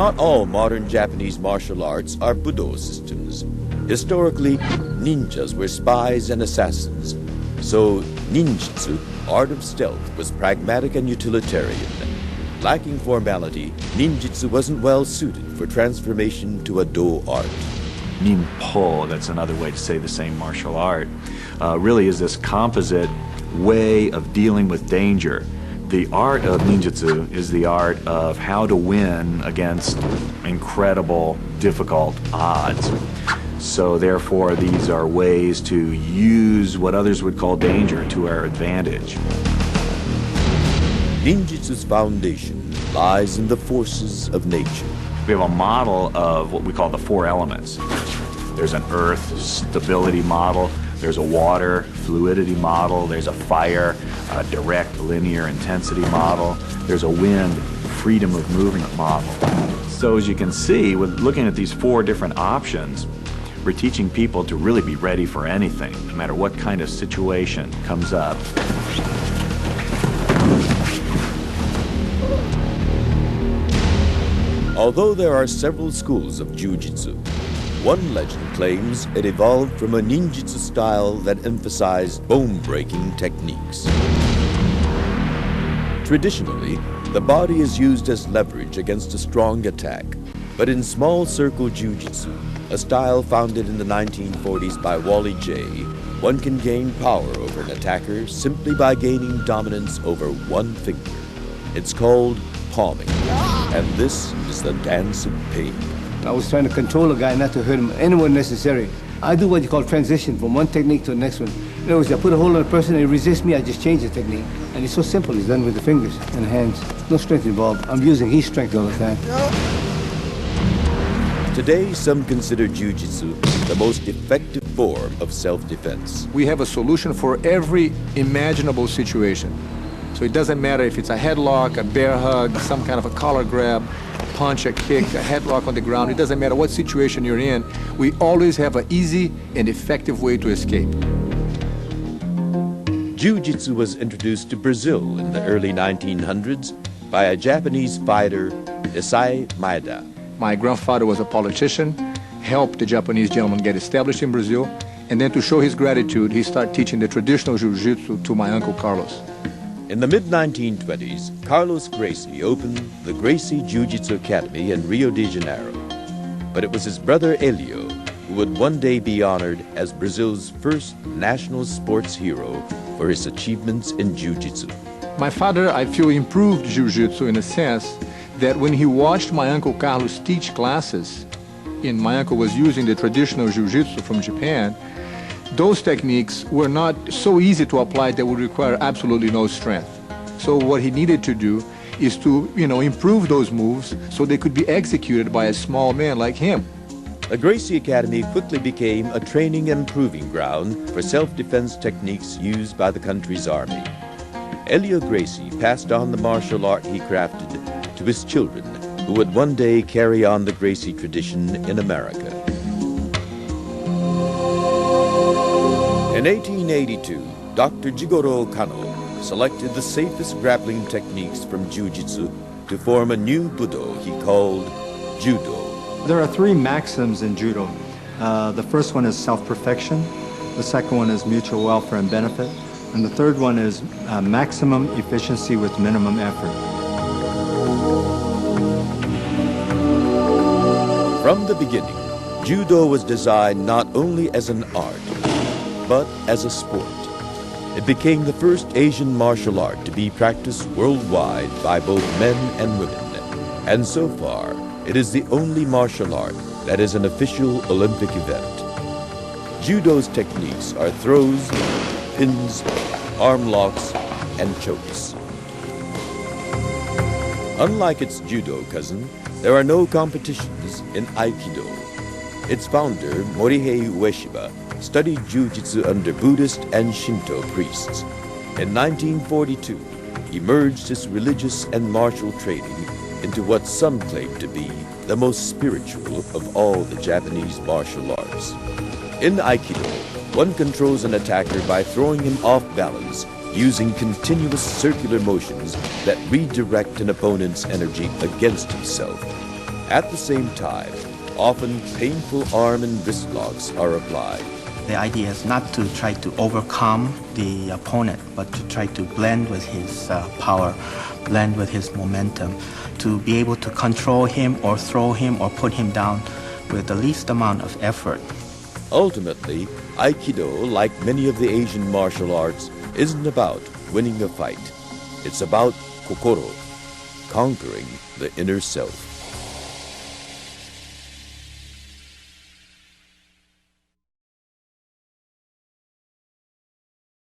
Not all modern Japanese martial arts are Budo systems. Historically, ninjas were spies and assassins. So, ninjutsu, art of stealth, was pragmatic and utilitarian. Lacking formality, ninjutsu wasn't well suited for transformation to a do art. Ninpo, that's another way to say the same martial art, really is this composite way of dealing with danger. The art of ninjutsu is the art of how to win against incredible, difficult odds. So therefore, these are ways to use what others would call danger to our advantage. Ninjutsu's foundation lies in the forces of nature. We have a model of what we call the four elements. There's an earth stability model, there's a water fluidity model, there's a fire direct linear intensity model, there's a wind freedom of movement model. So as you can see, with looking at these four different options, we're teaching people to really be ready for anything, no matter what kind of situation comes up. Although there are several schools of Jiu-Jitsu, one legend claims it evolved from a ninjutsu style that emphasized bone-breaking techniques. Traditionally, the body is used as leverage against a strong attack, but in small circle Jiu-Jitsu, a style founded in the 1940s by Wally J., one can gain power over an attacker simply by gaining dominance over one finger. It's called palming, and this is the dance of pain. I was trying to control a guy not to hurt him anywhere necessary. I do what you call transition from one technique to the next one. In other words, I put a hold on a person and he resists me, I just change the technique. And it's so simple, it's done with the fingers and the hands. No strength involved. I'm using heat strength all the time. Today, some consider Jiu-Jitsu the most effective form of self-defense. We have a solution for every imaginable situation. So it doesn't matter if it's a headlock, a bear hug, some kind of a collar grab, a punch, a kick, a headlock on the ground. It doesn't matter what situation you're in. We always have an easy and effective way to escape. Jiu-Jitsu was introduced to Brazil in the early 1900s by a Japanese fighter, Issei Maeda. My grandfather was a politician, helped the Japanese gentleman get established in Brazil, and then to show his gratitude, he started teaching the traditional Jiu-Jitsu to my uncle Carlos. In the mid-1920s, Carlos Gracie opened the Gracie Jiu-Jitsu Academy in Rio de Janeiro. But it was his brother Elio who would one day be honored as Brazil's first national sports hero for his achievements in Jiu-Jitsu. My father, I feel, improved Jiu-Jitsu in a sense that when he watched my uncle Carlos teach classes, and my uncle was using the traditional Jiu-Jitsu from Japan, those techniques were not so easy to apply that would require absolutely no strength. So what he needed to do is to, improve those moves so they could be executed by a small man like him. The Gracie Academy quickly became a training and proving ground for self-defense techniques used by the country's army. Elio Gracie passed on the martial art he crafted to his children, who would one day carry on the Gracie tradition in America. In 1882, Dr. Jigoro Kano selected the safest grappling techniques from Jiu-Jitsu to form a new Budo he called Judo. There are three maxims in Judo. The first one is self-perfection, the second one is mutual welfare and benefit, and the third one is maximum efficiency with minimum effort. From the beginning, Judo was designed not only as an art, but as a sport. It became the first Asian martial art to be practiced worldwide by both men and women. And so far, it is the only martial art that is an official Olympic event. Judo's techniques are throws, pins, arm locks, and chokes. Unlike its judo cousin, there are no competitions in Aikido. Its founder, Morihei Ueshiba, studied Jiu-Jitsu under Buddhist and Shinto priests. In 1942, he merged his religious and martial training into what some claim to be the most spiritual of all the Japanese martial arts. In Aikido, one controls an attacker by throwing him off balance using continuous circular motions that redirect an opponent's energy against himself. At the same time, often painful arm and wrist locks are applied. The idea is not to try to overcome the opponent, but to try to blend with his power, blend with his momentum, to be able to control him or throw him or put him down with the least amount of effort. Ultimately, Aikido, like many of the Asian martial arts, isn't about winning a fight. It's about kokoro, conquering the inner self.